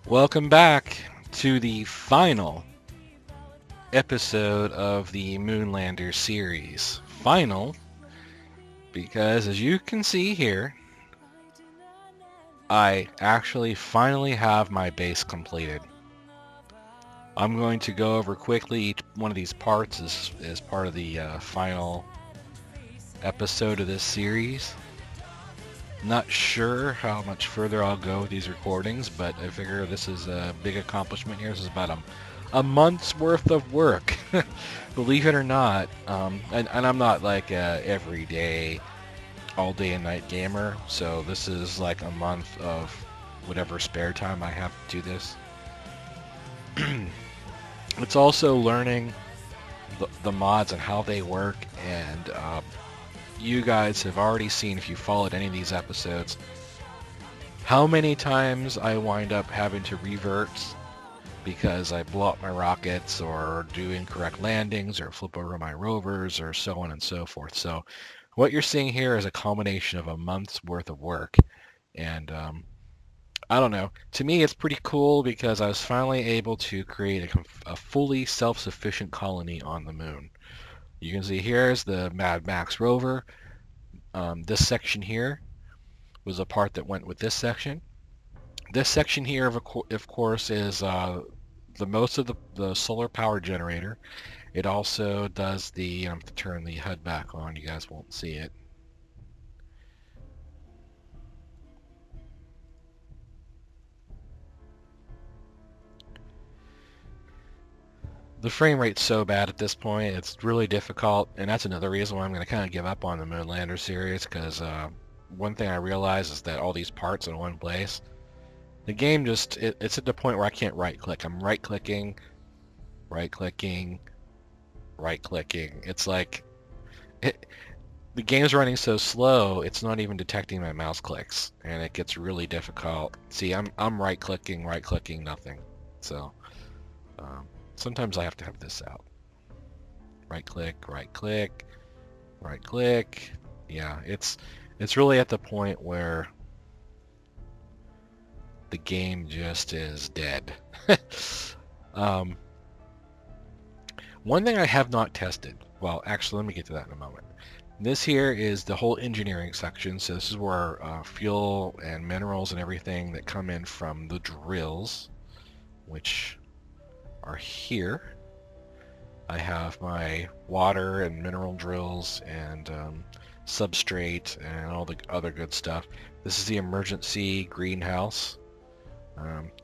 Welcome back to the final episode of the Moonlander series. Final, because as you can see here, I actually finally have my base completed. I'm going to go over quickly each one of these parts as part of the final episode of this series. Not sure how much further I'll go with these recordings, but I figure this is a big accomplishment here. This is about a month's worth of work, believe it or not. And I'm not like a everyday, all day and night gamer, so this is like a month of whatever spare time I have to do this. It's also learning the mods and how they work, and you guys have already seen, if you followed any of these episodes, how many times I wind up having to revert because I blow up my rockets or do incorrect landings or flip over my rovers or so on and so forth. So what you're seeing here is a culmination of a month's worth of work. And I don't know. To me, it's pretty cool because I was finally able to create a fully self-sufficient colony on the moon. You can see here's the Mad Max rover. This section here was a part that went with this section. This section here, of course, is the most of the solar power generator. It also does the, I have to turn the HUD back on, you guys won't see it. The frame rate's so bad at this point, it's really difficult, and that's another reason why I'm going to kind of give up on the Moonlander series, because one thing I realize is that all these parts in one place, the game just, it's at the point where I can't right-click. I'm right-clicking, right-clicking, right-clicking. It's like, the game's running so slow, it's not even detecting my mouse clicks, and it gets really difficult. See, I'm right-clicking, right-clicking, nothing. So, sometimes I have to have this out. Right-click, right-click, right-click. Yeah, it's really at the point where the game just is dead. One thing I have not tested, well, actually, let me get to that in a moment. This here is the whole engineering section, so this is where fuel and minerals and everything that come in from the drills, which are here. I have my water and mineral drills and substrate and all the other good stuff. This is the emergency greenhouse.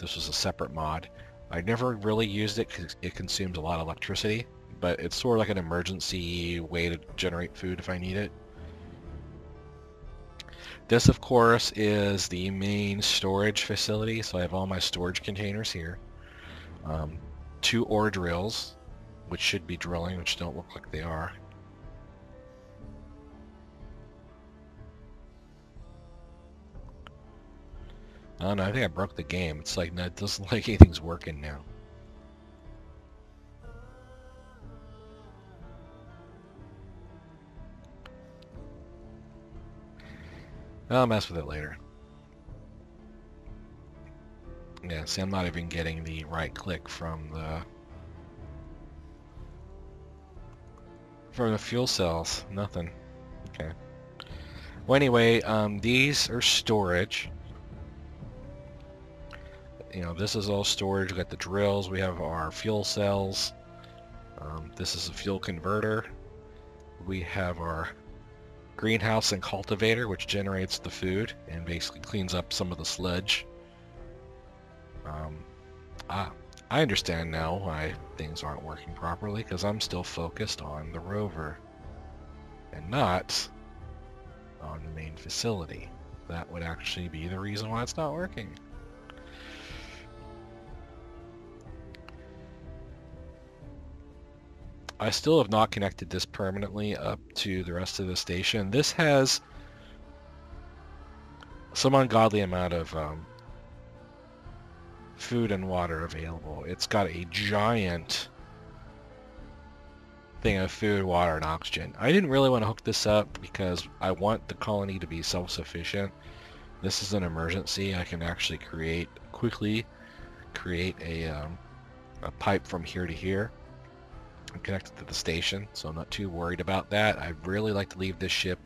This was a separate mod. I never really used it because it consumes a lot of electricity, but it's sort of like an emergency way to generate food if I need it. This, of course, is the main storage facility, so I have all my storage containers here. 2 ore drills, which should be drilling, which don't look like they are. I don't know, I think I broke the game. It's like, no, it doesn't look like anything's working now. I'll mess with it later. Yeah, see, I'm not even getting the right click from the fuel cells. Nothing. Okay. Well, anyway, these are storage. You know, this is all storage. We got the drills. We have our fuel cells. This is a fuel converter. We have our greenhouse and cultivator, which generates the food and basically cleans up some of the sludge. I understand now why things aren't working properly, because I'm still focused on the rover and not on the main facility. That would actually be the reason why it's not working. I still have not connected this permanently up to the rest of the station. This has some ungodly amount of food and water available. It's got a giant thing of food, water, and oxygen. I didn't really want to hook this up because I want the colony to be self-sufficient. This is an emergency. I can actually create quickly create a pipe from here to here and connect it to the station, so I'm not too worried about that. I'd really like to leave this ship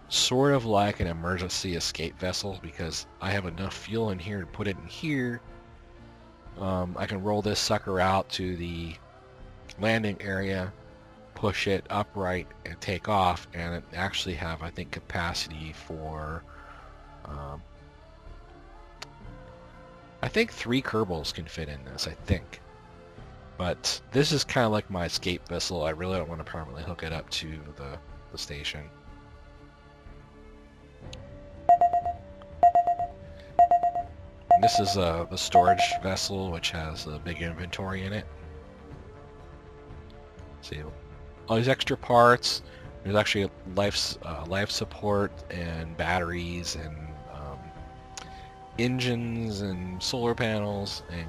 sort of like an emergency escape vessel, because I have enough fuel in here to put it in here. I can roll this sucker out to the landing area, push it upright, and take off, and it actually have, I think, capacity for I think 3 Kerbals can fit in this, I think. But this is kind of like my escape vessel. I really don't want to permanently hook it up to the station. And this is the storage vessel, which has a big inventory in it. See, all these extra parts. There's actually life support and batteries and engines and solar panels and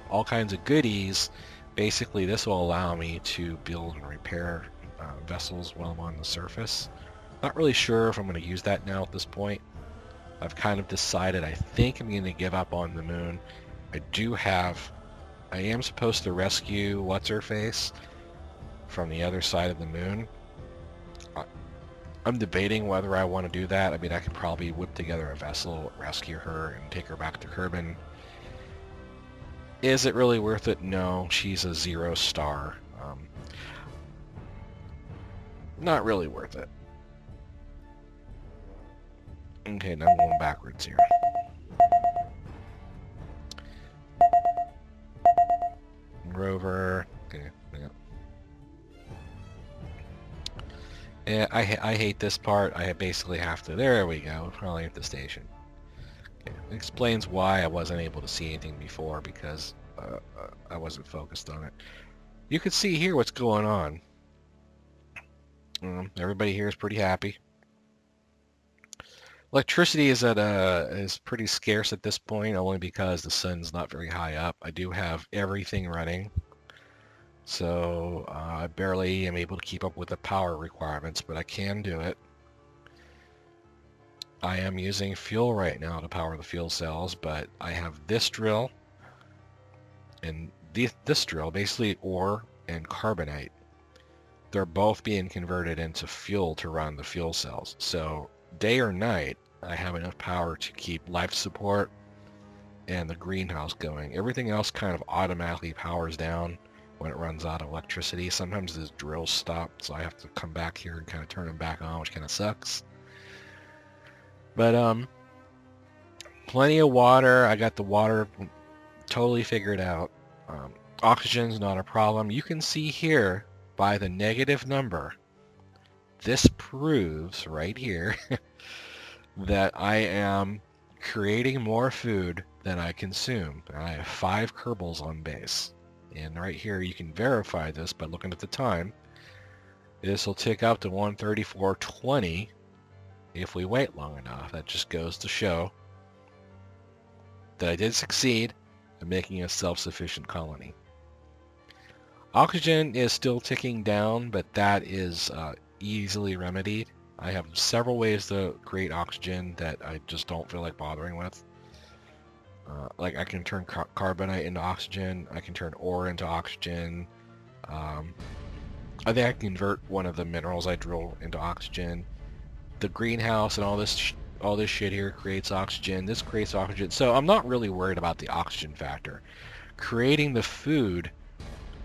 all kinds of goodies. Basically, this will allow me to build and repair vessels while I'm on the surface. Not really sure if I'm going to use that now at this point. I've kind of decided I think I'm going to give up on the moon. I am supposed to rescue What's-Her-Face from the other side of the moon. I'm debating whether I want to do that. I mean, I could probably whip together a vessel, rescue her, and take her back to Kerbin. Is it really worth it? No, she's a 0 star. Not really worth it. Okay, now I'm going backwards here. Rover. Okay, yeah. Yeah, I hate this part. I basically have to... There we go. Probably at the station. Okay. It explains why I wasn't able to see anything before, because I wasn't focused on it. You can see here what's going on. Everybody here is pretty happy. Electricity is pretty scarce at this point, only because the sun's not very high up. I do have everything running. So I barely am able to keep up with the power requirements, but I can do it. I am using fuel right now to power the fuel cells, but I have this drill and this drill, basically ore and carbonite. They're both being converted into fuel to run the fuel cells. So day or night, I have enough power to keep life support and the greenhouse going. Everything else kind of automatically powers down when it runs out of electricity. Sometimes this drills stop, so I have to come back here and kind of turn them back on, which kind of sucks. But plenty of water. I got the water totally figured out. Oxygen's not a problem. You can see here by the negative number, this proves right here that I am creating more food than I consume. I have 5 Kerbals on base. And right here you can verify this by looking at the time. This will tick up to 134.20 if we wait long enough. That just goes to show that I did succeed in making a self-sufficient colony. Oxygen is still ticking down, but that is easily remedied. I have several ways to create oxygen that I just don't feel like bothering with. Like I can turn carbonite into oxygen, I can turn ore into oxygen. I think I can convert one of the minerals I drill into oxygen. The greenhouse and all this shit here creates oxygen. This creates oxygen. So I'm not really worried about the oxygen factor. Creating the food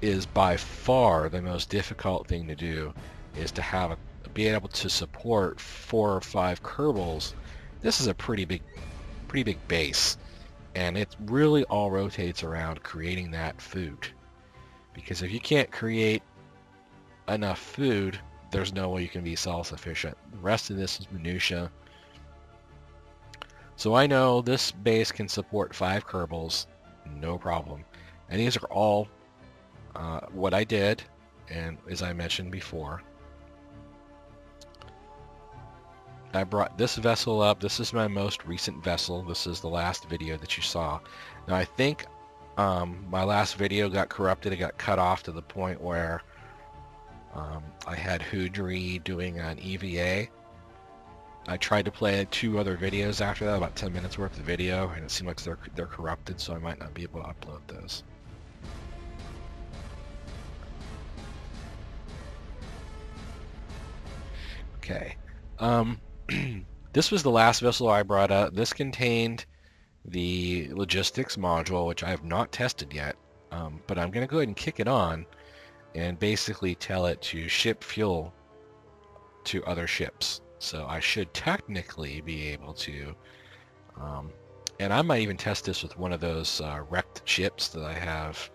is by far the most difficult thing to do, is to have be able to support 4 or 5 Kerbals. This is a pretty big base, and it really all rotates around creating that food. Because if you can't create enough food, there's no way you can be self-sufficient. The rest of this is minutia. So I know this base can support 5 Kerbals, no problem. And these are all what I did, and as I mentioned before, I brought this vessel up. This is my most recent vessel. This is the last video that you saw. Now I think my last video got corrupted. It got cut off to the point where I had Hoodry doing an EVA. I tried to play 2 other videos after that, about 10 minutes worth of video, and it seemed like they're corrupted, so I might not be able to upload those. Okay. This was the last vessel I brought up. This contained the logistics module, which I have not tested yet, but I'm going to go ahead and kick it on and basically tell it to ship fuel to other ships. So I should technically be able to, and I might even test this with one of those wrecked ships that I have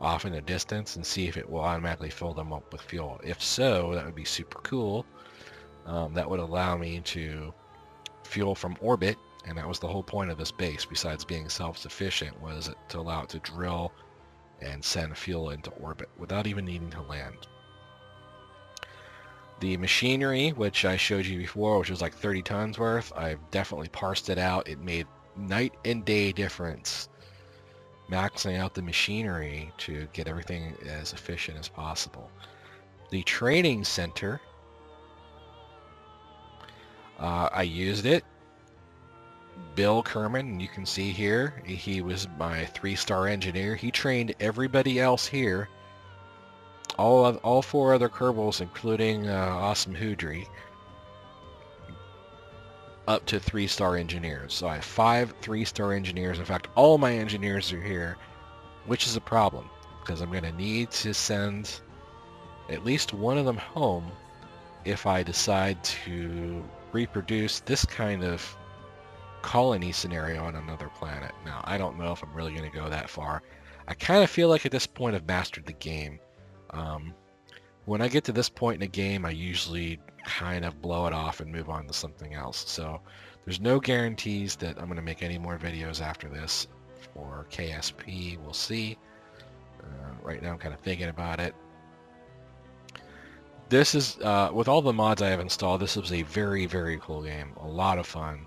off in the distance and see if it will automatically fill them up with fuel. If so, that would be super cool. That would allow me to fuel from orbit, and that was the whole point of this base, besides being self-sufficient, was to allow it to drill and send fuel into orbit without even needing to land. The machinery, which I showed you before, which was like 30 tons worth, I've definitely parsed it out. It made night and day difference maxing out the machinery to get everything as efficient as possible. The training center, I used it. Bill Kerman, you can see here, he was my 3-star engineer. He trained everybody else here, all 4 other Kerbals, including Awesome Hoodry, up to 3-star engineers. So I have 5 3-star engineers. In fact, all my engineers are here, which is a problem, because I'm going to need to send at least one of them home if I decide to reproduce this kind of colony scenario on another planet. Now, I don't know if I'm really going to go that far. I kind of feel like at this point I've mastered the game. When I get to this point in the game, I usually kind of blow it off and move on to something else. So there's no guarantees that I'm going to make any more videos after this for KSP. We'll see. Right now I'm kind of thinking about it. This is, with all the mods I have installed, this was a very, very cool game. A lot of fun.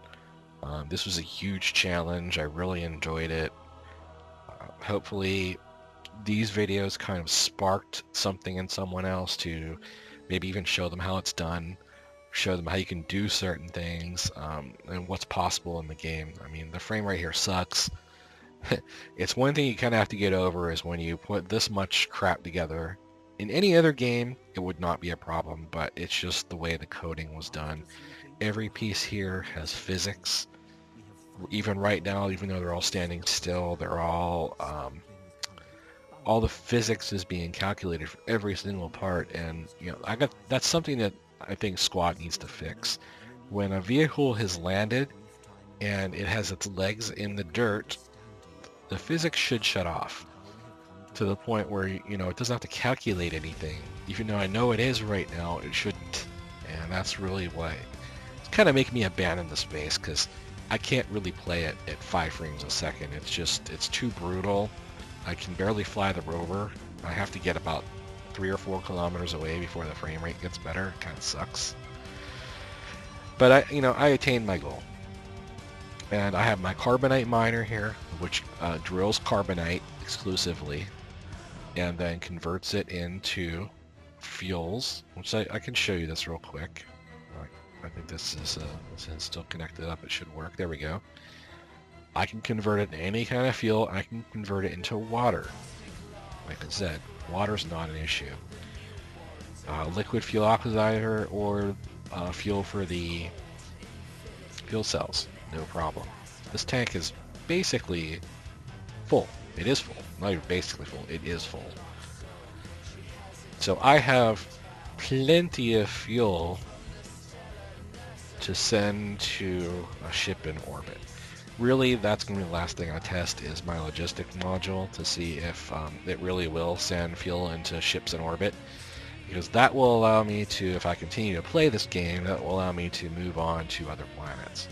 This was a huge challenge. I really enjoyed it. Hopefully these videos kind of sparked something in someone else to maybe even show them how it's done, show them how you can do certain things, and what's possible in the game. I mean, the frame rate here sucks. It's one thing you kind of have to get over is when you put this much crap together. In any other game, it would not be a problem, but it's just the way the coding was done. Every piece here has physics. Even right now, even though they're all standing still, they're all the physics is being calculated for every single part, and you know, that's something that I think Squad needs to fix. When a vehicle has landed and it has its legs in the dirt, the physics should shut off to the point where, you know, it doesn't have to calculate anything. Even though I know it is right now, it shouldn't. And that's really why it's kind of making me abandon the space, because I can't really play it at 5 frames a second. It's too brutal. I can barely fly the rover. I have to get about 3 or 4 kilometers away before the frame rate gets better. It kind of sucks. But I attained my goal. And I have my carbonite miner here, which drills carbonite exclusively, and then converts it into fuels, which I can show you this real quick. I think this is still connected up. It should work. There we go. I can convert it into any kind of fuel. I can convert it into water. Like I said, water's not an issue. Liquid fuel oxidizer or fuel for the fuel cells, no problem. This tank is basically full. It is full. Not even basically full. It is full. So I have plenty of fuel to send to a ship in orbit. Really, that's going to be the last thing I test is my logistics module to see if it really will send fuel into ships in orbit. Because that will allow me to, if I continue to play this game, that will allow me to move on to other planets.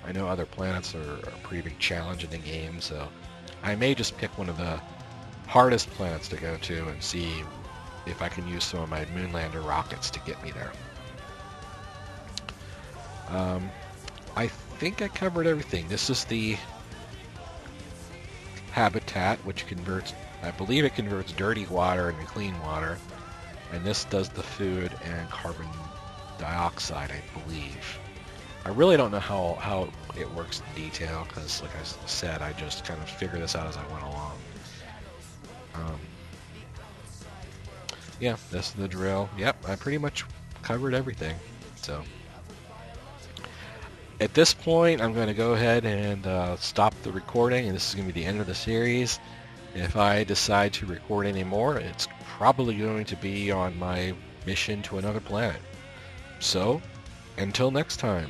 I know other planets are a pretty big challenge in the game, so I may just pick one of the hardest planets to go to and see if I can use some of my Moonlander rockets to get me there. I think I covered everything. This is the habitat, which converts, I believe it converts dirty water into clean water. And this does the food and carbon dioxide, I believe. I really don't know how it works in detail, because like I said, I just kind of figured this out as I went along. Yeah, this is the drill. Yep, I pretty much covered everything. So at this point, I'm going to go ahead and stop the recording, and this is going to be the end of the series. If I decide to record any more, it's probably going to be on my mission to another planet. So, until next time.